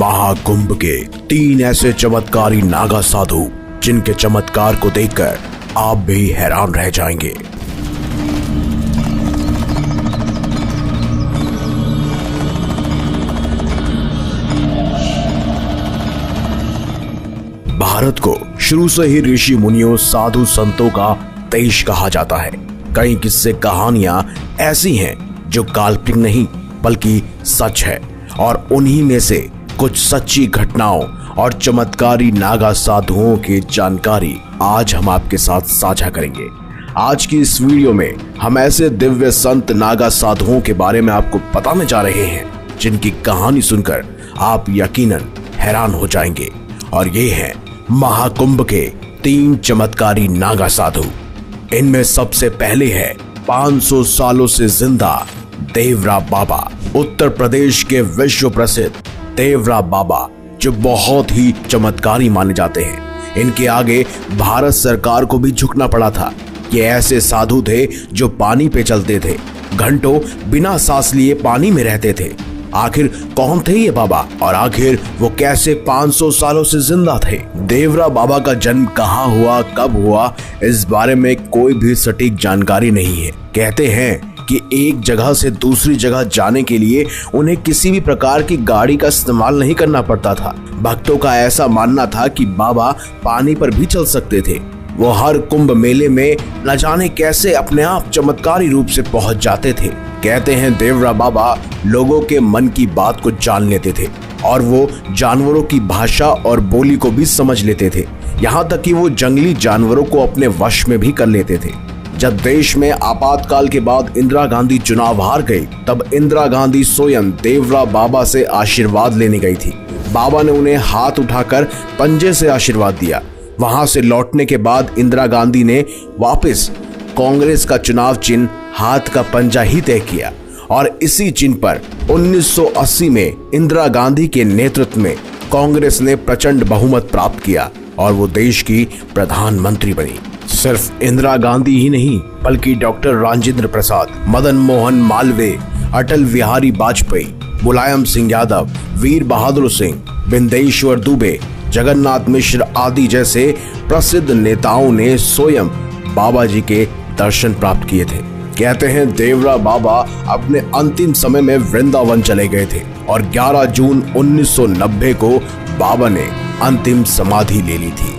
महाकुंभ के 3 ऐसे चमत्कारी नागा साधु जिनके चमत्कार को देखकर आप भी हैरान रह जाएंगे। भारत को शुरू से ही ऋषि मुनियों साधु संतों का देश कहा जाता है। कई किस्से कहानियां ऐसी हैं जो काल्पनिक नहीं बल्कि सच है, और उन्हीं में से कुछ सच्ची घटनाओं और चमत्कारी नागा साधुओं की जानकारी आज हम आपके साथ साझा करेंगे। आज की इस वीडियो में हम ऐसे दिव्य संत नागा साधुओं के बारे में आपको बताने जा रहे हैं जिनकी कहानी सुनकर आप यकीनन हैरान हो जाएंगे। और ये हैं महाकुंभ के 3 चमत्कारी नागा साधु। इनमें सबसे पहले है 500 सालों से जिंदा देवरा बाबा। उत्तर प्रदेश के विश्व प्रसिद्ध देवरा बाबा जो बहुत ही चमत्कारी माने जाते हैं। इनके आगे भारत सरकार को भी झुकना पड़ा था। ये ऐसे साधु थे जो पानी पे चलते थे, घंटों बिना सांस लिए पानी में रहते थे। आखिर कौन थे ये बाबा और आखिर वो कैसे 500 सालों से जिंदा थे? देवरा बाबा का जन्म कहाँ हुआ, कब हुआ, इस बारे में कोई भी सटीक जानकारी नहीं है। कहते हैं कि एक जगह से दूसरी जगह जाने के लिए उन्हें किसी भी प्रकार की गाड़ी का इस्तेमाल नहीं करना पड़ता था। भक्तों का ऐसा मानना था कि बाबा पानी पर भी चल सकते थे। वो हर कुंभ मेले में न जाने कैसे अपने आप चमत्कारी रूप से पहुंच जाते थे। कहते हैं देवरा बाबा लोगों के मन की बात को जान लेते थे और वो जानवरों की भाषा और बोली को भी समझ लेते थे। यहाँ तक कि वो जंगली जानवरों को अपने वश में भी कर लेते थे। जब देश में आपातकाल के बाद इंदिरा गांधी चुनाव हार गई, तब इंदिरा गांधी स्वयं देवरा बाबा से आशीर्वाद लेने गई थी। बाबा ने उन्हें हाथ उठाकर पंजे से आशीर्वाद दिया। वहां से लौटने के बाद इंदिरा गांधी ने वापस कांग्रेस का चुनाव चिन्ह हाथ का पंजा ही तय किया और इसी चिन्ह पर 1980 में इंदिरा गांधी के नेतृत्व में कांग्रेस ने प्रचंड बहुमत प्राप्त किया और वो देश की प्रधानमंत्री बनी। सिर्फ इंदिरा गांधी ही नहीं बल्कि डॉक्टर राजेंद्र प्रसाद, मदन मोहन मालवीय, अटल बिहारी वाजपेयी, मुलायम सिंह यादव, वीर बहादुर सिंह, बिंदेश्वर दुबे, जगन्नाथ मिश्र आदि जैसे प्रसिद्ध नेताओं ने स्वयं बाबा जी के दर्शन प्राप्त किए थे। कहते हैं देवरा बाबा अपने अंतिम समय में वृंदावन चले गए थे और 11 जून 1990 को बाबा ने अंतिम समाधि ले ली थी।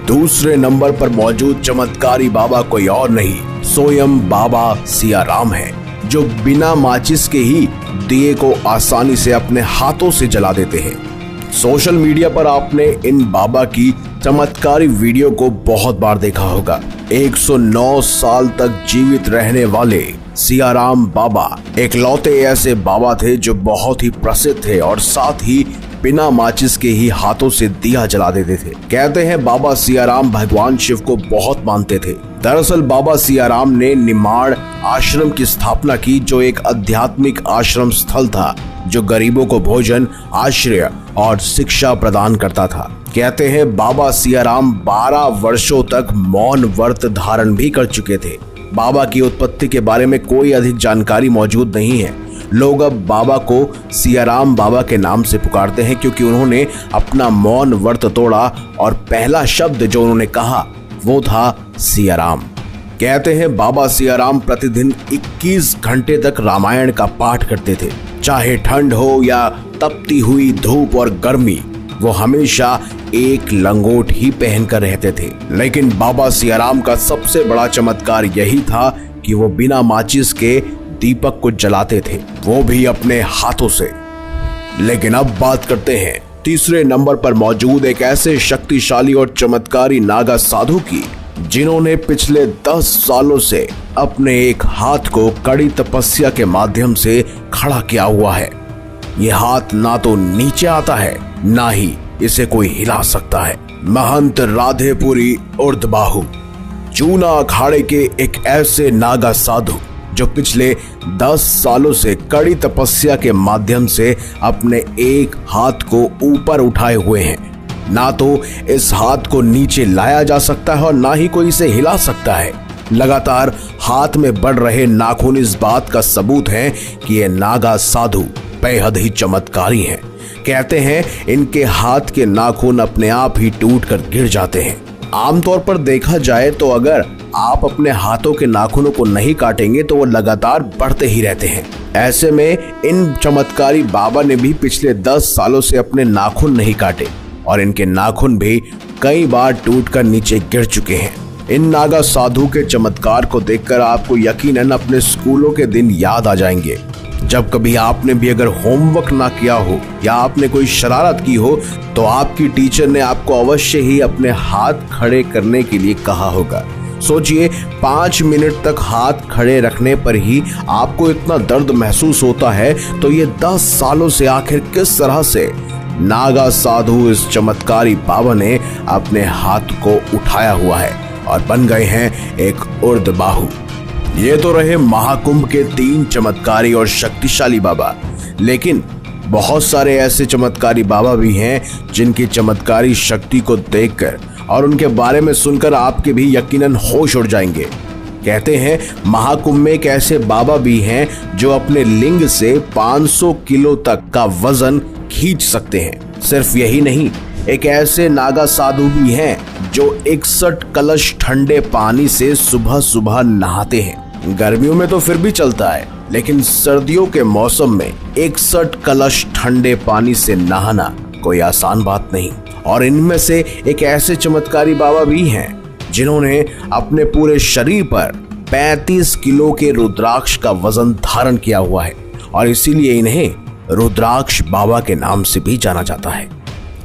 दूसरे नंबर पर मौजूद चमत्कारी बाबा कोई और नहीं, स्वयं बाबा सियाराम है, जो बिना माचिस के ही दिए को आसानी से अपने हाथों से जला देते हैं। सोशल मीडिया पर आपने इन बाबा की चमत्कारी वीडियो को बहुत बार देखा होगा। 109 साल तक जीवित रहने वाले सियाराम बाबा इकलौते ऐसे बाबा थे जो बहुत ही प्रसिद्ध थे और साथ ही बिना माचिस के ही हाथों से दिया जला देते थे। कहते हैं बाबा सियाराम भगवान शिव को बहुत मानते थे। दरअसल बाबा सियाराम ने निमाड़ आश्रम की स्थापना की, जो एक आध्यात्मिक आश्रम स्थल था जो गरीबों को भोजन, आश्रय और शिक्षा प्रदान करता था। कहते हैं बाबा सियाराम 12 वर्षों तक मौन व्रत धारण भी कर चुके थे। बाबा की उत्पत्ति के बारे में कोई अधिक जानकारी मौजूद नहीं है। लोग अब बाबा को सियाराम बाबा के नाम से पुकारते हैं क्योंकि उन्होंने अपना मौन व्रत तोड़ा और पहला शब्द जो उन्होंने कहा वो था सियाराम। कहते हैं बाबा सियाराम प्रतिदिन 21 घंटे तक रामायण का पाठ करते थे। चाहे ठंड हो या तपती हुई धूप और गर्मी, वो हमेशा एक लंगोट ही पहनकर रहते थे। लेकिन बाबा सियाराम का सबसे बड़ा चमत्कार यही था कि वो बिना माचिस के दीपक को जलाते थे, वो भी अपने हाथों से। लेकिन अब बात करते हैं तीसरे नंबर पर मौजूद एक ऐसे शक्तिशाली और चमत्कारी नागा साधु की, जिन्होंने पिछले 10 सालों से अपने एक हाथ को कड़ी तपस्या के माध्यम से खड़ा किया हुआ है। ये हाथ ना तो नीचे आता है, ना ही इसे कोई हिला सकता है। महंत राधेपुरी उर्दबाहु, जूना अखाड़े के एक ऐसे नागा साधु जो पिछले 10 सालों से कड़ी तपस्या के माध्यम से अपने एक हाथ को ऊपर उठाए हुए हैं। ना तो इस हाथ को नीचे लाया जा सकता है और ना ही कोई इसे हिला सकता है। लगातार हाथ में बढ़ रहे नाखून इस बात का सबूत है कि ये नागा साधु बेहद ही चमत्कारी हैं। कहते हैं इनके हाथ के नाखून अपने आप ही टूटकर गिर जाते हैं। आमतौर पर देखा जाए तो अगर आप अपने हाथों के नाखूनों को नहीं काटेंगे तो वो लगातार बढ़ते ही रहते हैं। ऐसे में इन चमत्कारी बाबा ने भी पिछले 10 सालों से अपने नाखून नहीं काटे और इनके नाखून भी कई बार टूटकर नीचे गिर चुके हैं। इन नागा साधु के चमत्कार को देखकर आपको यकीनन अपने स्कूलों के दिन याद आ जाएंगे, जब कभी आपने भी अगर होमवर्क ना किया हो या आपने कोई शरारत की हो तो आपकी टीचर ने आपको अवश्य ही अपने हाथ खड़े करने के लिए कहा होगा। सोचिए 5 मिनट तक हाथ खड़े रखने पर ही आपको इतना दर्द महसूस होता है, तो ये 10 सालों से आखिर किस तरह से नागा साधु इस चमत्कारी बाबा ने अपने हाथ को उठाया हुआ है और बन गए हैं एक उर्दबाहु। ये तो रहे महाकुंभ के 3 चमत्कारी और शक्तिशाली बाबा, लेकिन बहुत सारे ऐसे चमत्कारी बाबा भी हैं जिनकी चमत्कारी शक्ति को देखकर और उनके बारे में सुनकर आपके भी यकीनन होश उड़ जाएंगे। कहते हैं महाकुंभ में एक ऐसे बाबा भी हैं जो अपने लिंग से 500 किलो तक का वजन खींच सकते हैं। सिर्फ यही नहीं, एक ऐसे नागा साधु भी हैं जो 61 कलश ठंडे पानी से सुबह सुबह नहाते हैं। गर्मियों में तो फिर भी चलता है, लेकिन सर्दियों के मौसम में 61 कलश ठंडे पानी से नहाना कोई आसान बात नहीं। और इनमें से एक ऐसे चमत्कारी बाबा भी हैं जिन्होंने अपने पूरे शरीर पर 35 किलो के रुद्राक्ष का वजन धारण किया हुआ है और इसीलिए इन्हें रुद्राक्ष बाबा के नाम से भी जाना जाता है।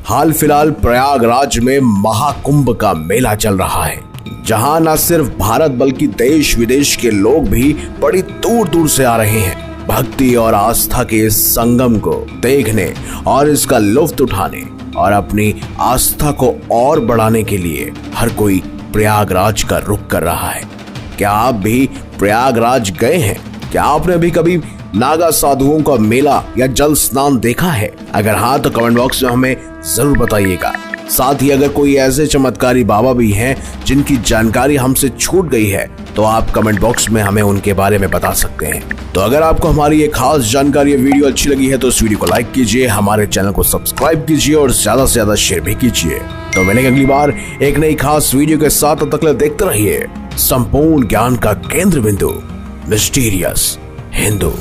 हाल फिलहाल प्रयागराज में महाकुंभ का मेला चल रहा है, जहां न सिर्फ भारत बल्कि देश विदेश के लोग भी बड़ी दूर दूर से आ रहे हैं भक्ति और आस्था के इस संगम को देखने और इसका लुत्फ उठाने और अपनी आस्था को और बढ़ाने के लिए हर कोई प्रयागराज का रुख कर रहा है। क्या आप भी प्रयागराज गए हैं? क्या आपने भी कभी नागा साधुओं का मेला या जल स्नान देखा है? अगर हाँ तो कमेंट बॉक्स में हमें जरूर बताइएगा। साथ ही अगर कोई ऐसे चमत्कारी बाबा भी हैं जिनकी जानकारी हमसे छूट गई है तो आप कमेंट बॉक्स में हमें उनके बारे में बता सकते हैं। तो अगर आपको हमारी ये खास जानकारी वीडियो अच्छी लगी है तो इस वीडियो को लाइक कीजिए, हमारे चैनल को सब्सक्राइब कीजिए और ज्यादा से ज्यादा शेयर भी कीजिए। तो मिलेंगे अगली बार एक नई खास वीडियो के साथ, तब तक देखते रहिए संपूर्ण ज्ञान का केंद्र बिंदु मिस्टीरियस हिंदू।